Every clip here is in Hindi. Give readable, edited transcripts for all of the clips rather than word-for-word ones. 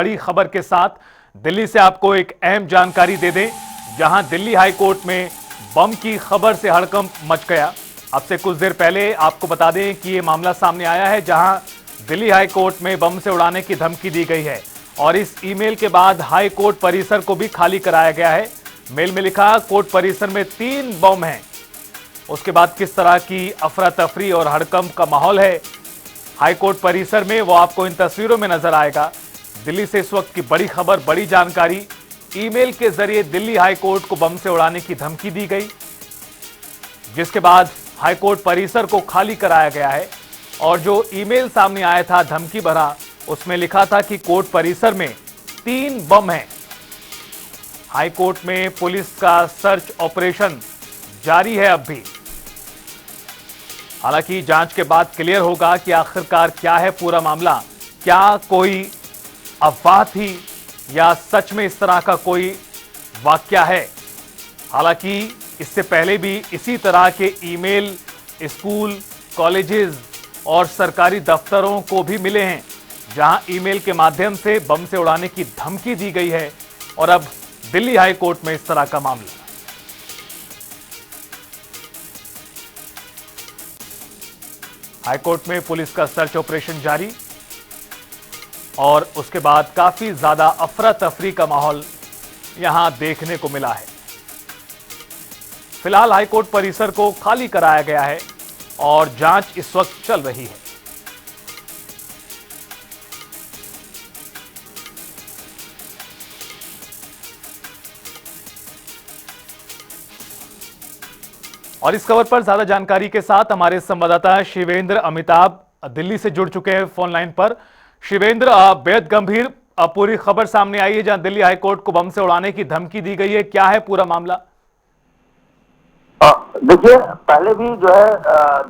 बड़ी खबर के साथ दिल्ली से आपको एक अहम जानकारी दे दें, जहां दिल्ली हाई कोर्ट में बम की खबर से हड़कंप मच गया। अब से कुछ देर पहले आपको बता दें कि यह मामला सामने आया है, जहां दिल्ली हाई कोर्ट में बम से उड़ाने की धमकी दी गई है और इस ईमेल के बाद हाई कोर्ट परिसर को भी खाली कराया गया है। मेल में लिखा कोर्ट परिसर में 3 बम हैं। उसके बाद किस तरह की अफरा तफरी और हड़कंप का माहौल है हाई कोर्ट परिसर में, वो आपको इन तस्वीरों में नजर आएगा। दिल्ली से इस वक्त की बड़ी खबर, बड़ी जानकारी, ईमेल के जरिए दिल्ली हाई कोर्ट को बम से उड़ाने की धमकी दी गई, जिसके बाद हाई कोर्ट परिसर को खाली कराया गया है। और जो ईमेल सामने आया था धमकी भरा, उसमें लिखा था कि कोर्ट परिसर में 3 बम हैं। हाई कोर्ट में पुलिस का सर्च ऑपरेशन जारी है अब भी। हालांकि जांच के बाद क्लियर होगा कि आखिरकार क्या है पूरा मामला, क्या कोई अफवाह थी या सच में इस तरह का कोई वाकया है। हालांकि इससे पहले भी इसी तरह के ईमेल स्कूल, कॉलेजेस और सरकारी दफ्तरों को भी मिले हैं, जहां ईमेल के माध्यम से बम से उड़ाने की धमकी दी गई है। और अब दिल्ली हाई कोर्ट में इस तरह का मामला। हाई कोर्ट में पुलिस का सर्च ऑपरेशन जारी और उसके बाद काफी ज्यादा अफरा तफरी का माहौल यहां देखने को मिला है। फिलहाल हाई कोर्ट परिसर को खाली कराया गया है और जांच इस वक्त चल रही है। और इस खबर पर ज्यादा जानकारी के साथ हमारे संवाददाता शिवेंद्र अमिताभ दिल्ली से जुड़ चुके हैं फोन लाइन पर। शिवेंद्र, बेहद गंभीर पूरी खबर सामने आई है, जहां दिल्ली हाईकोर्ट को बम से उड़ाने की धमकी दी गई है। क्या है पूरा मामला? देखिए, पहले भी जो है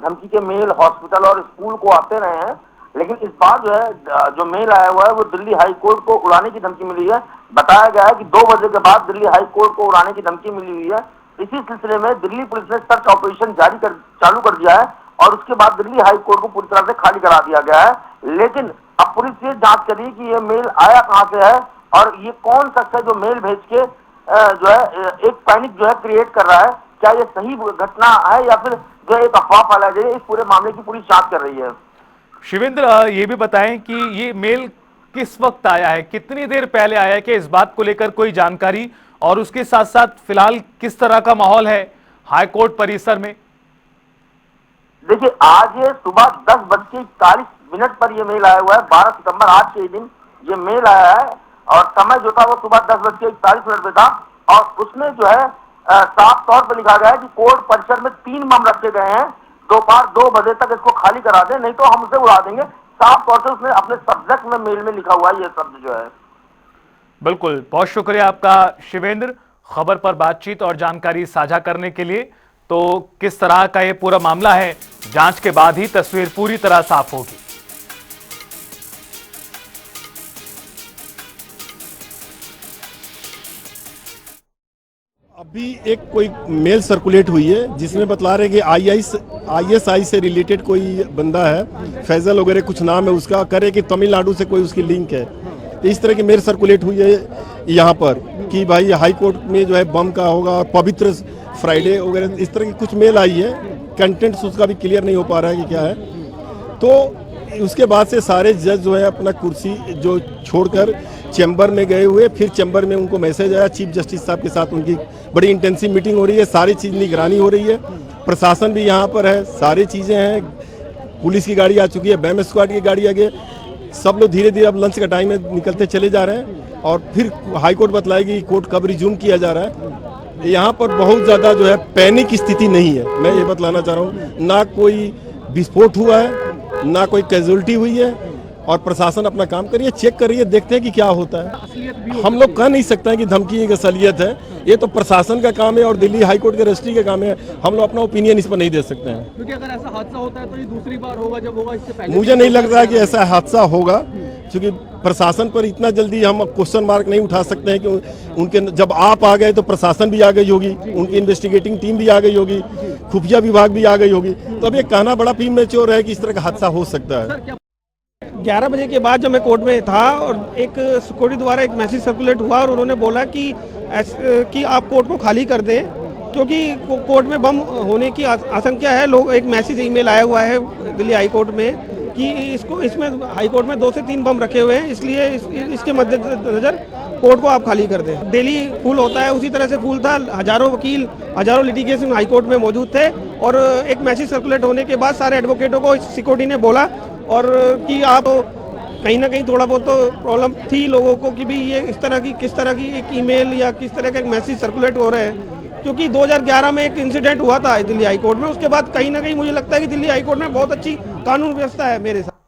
धमकी के मेल हॉस्पिटल और स्कूल को आते रहे हैं, लेकिन इस बार जो है जो मेल आया हुआ है वो दिल्ली हाई कोर्ट को उड़ाने की धमकी मिली है। बताया गया है कि 2 बजे के बाद दिल्ली हाई कोर्ट को उड़ाने की धमकी मिली हुई है। इसी सिलसिले में दिल्ली पुलिस ने सर्च ऑपरेशन चालू कर दिया है और उसके बाद दिल्ली हाई कोर्ट को पूरी तरह से खाली करा दिया गया है। लेकिन अब पुलिस ये जांच करी कि ये मेल आया कहां से है और ये कौन शख्स है जो मेल भेज के जो है एक पैनिक जो है क्रिएट कर रहा है। क्या ये सही घटना है या फिर जो एक अफवाह फैलाई जा रही है? इस पूरे मामले की पुलिस जांच कर रही है। शिवेंद्र, ये भी बताएं कि ये मेल किस वक्त आया है, कितनी देर पहले आया है, कि इस बात को लेकर कोई जानकारी, और उसके साथ साथ फिलहाल किस तरह का माहौल है हाई कोर्ट परिसर में? देखिए, आज ये सुबह 10:41 पर ये मेल आया हुआ है। 12 सितंबर आज के दिन ये मेल आया है और समय जो था वो सुबह 10:41 पे था और उसमें जो है साफ तौर पर लिखा गया है कि कोर्ट परिसर में 3 बम रखे गए हैं। दोपहर 2 बजे तक इसको खाली करा दें, नहीं तो हम उसे उड़ा देंगे। साफ तौर से उसने अपने सब्जेक्ट में मेल में लिखा हुआ है ये शब्द जो है। बिल्कुल, बहुत शुक्रिया आपका शिवेंद्र, खबर पर बातचीत और जानकारी साझा करने के लिए। तो किस तरह का ये पूरा मामला है, जांच के बाद ही तस्वीर पूरी तरह साफ होगी। अभी एक कोई मेल सर्कुलेट हुई है जिसमें बतला रहे कि ISI से रिलेटेड कोई बंदा है, फैजल वगैरह कुछ नाम है उसका, करे कि तमिलनाडु से कोई उसकी लिंक है। इस तरह की मेल सर्कुलेट हुई है यहाँ पर कि भाई हाई कोर्ट में जो है बम का होगा और पवित्र फ्राइडे वगैरह, इस तरह की कुछ मेल आई है। कंटेंट्स उसका भी क्लियर नहीं हो पा रहा है कि क्या है। तो उसके बाद से सारे जज जो है अपना कुर्सी जो छोड़कर चैम्बर में गए हुए, फिर चैम्बर में उनको मैसेज आया, चीफ जस्टिस साहब के साथ उनकी बड़ी इंटेंसिव मीटिंग हो रही है, सारी चीज़ निगरानी हो रही है, प्रशासन भी यहाँ पर है, सारी चीज़ें हैं, पुलिस की गाड़ी आ चुकी है, बैम स्क्वाड की गाड़ी आ गई। सब लोग धीरे धीरे अब लंच का टाइम में निकलते चले जा रहे हैं और फिर हाई कोर्ट बतलाएगी कोर्ट कब रिज्यूम किया जा रहा है। यहाँ पर बहुत ज़्यादा जो है पैनिक स्थिति नहीं है, मैं ये बतलाना चाह रहा हूँ। ना कोई विस्फोट हुआ है, ना कोई कैजुअलिटी हुई है और प्रशासन अपना काम करिए, चेक करिए, देखते हैं कि क्या होता है। हम लोग कह नहीं सकते हैं कि धमकी एक असलियत है, ये तो प्रशासन का काम है और दिल्ली हाई कोर्ट के रजिस्ट्री का काम है। हम लोग अपना ओपिनियन इस पर नहीं दे सकते हैं, क्योंकि अगर ऐसा हादसा होता है तो ये दूसरी बार होगा जब होगा, इससे पहले मुझे नहीं लग रहा है कि ऐसा हादसा होगा, क्योंकि प्रशासन पर इतना जल्दी हम क्वेश्चन मार्क नहीं उठा सकते हैं कि उनके जब आप आ गए तो प्रशासन भी आ गई होगी, उनकी इन्वेस्टिगेटिंग टीम भी आ गई होगी, खुफिया विभाग भी आ गई होगी। तो अब ये कहना बड़ा प्रीमेच्योर है कि इस तरह का हादसा हो सकता है। 11 बजे के बाद जब मैं कोर्ट में था और एक सिक्योरिटी द्वारा एक मैसेज सर्कुलेट हुआ और उन्होंने बोला कि आप कोर्ट को खाली कर दें क्योंकि कोर्ट में बम होने की आशंका है। लोग एक मैसेज ईमेल आया हुआ है दिल्ली हाई कोर्ट में कि इसमें हाई कोर्ट में 2 से 3 बम रखे हुए हैं, इसलिए इसके मद्देनजर कोर्ट को आप खाली कर दें। डेली फुल होता है, उसी तरह से फुल था। हजारों वकील, हजारों लिटिगेशन हाई कोर्ट में मौजूद थे और एक मैसेज सर्कुलेट होने के बाद सारे एडवोकेटों को सिक्योरिटी ने बोला और कि आप कहीं ना कहीं थोड़ा बहुत तो प्रॉब्लम थी लोगों को कि भी ये किस तरह की एक ईमेल या किस तरह का एक मैसेज सर्कुलेट हो रहे हैं, क्योंकि 2011 में एक इंसिडेंट हुआ था दिल्ली हाई कोर्ट में। उसके बाद कहीं ना कहीं मुझे लगता है कि दिल्ली हाई कोर्ट में बहुत अच्छी कानून व्यवस्था है मेरे साथ।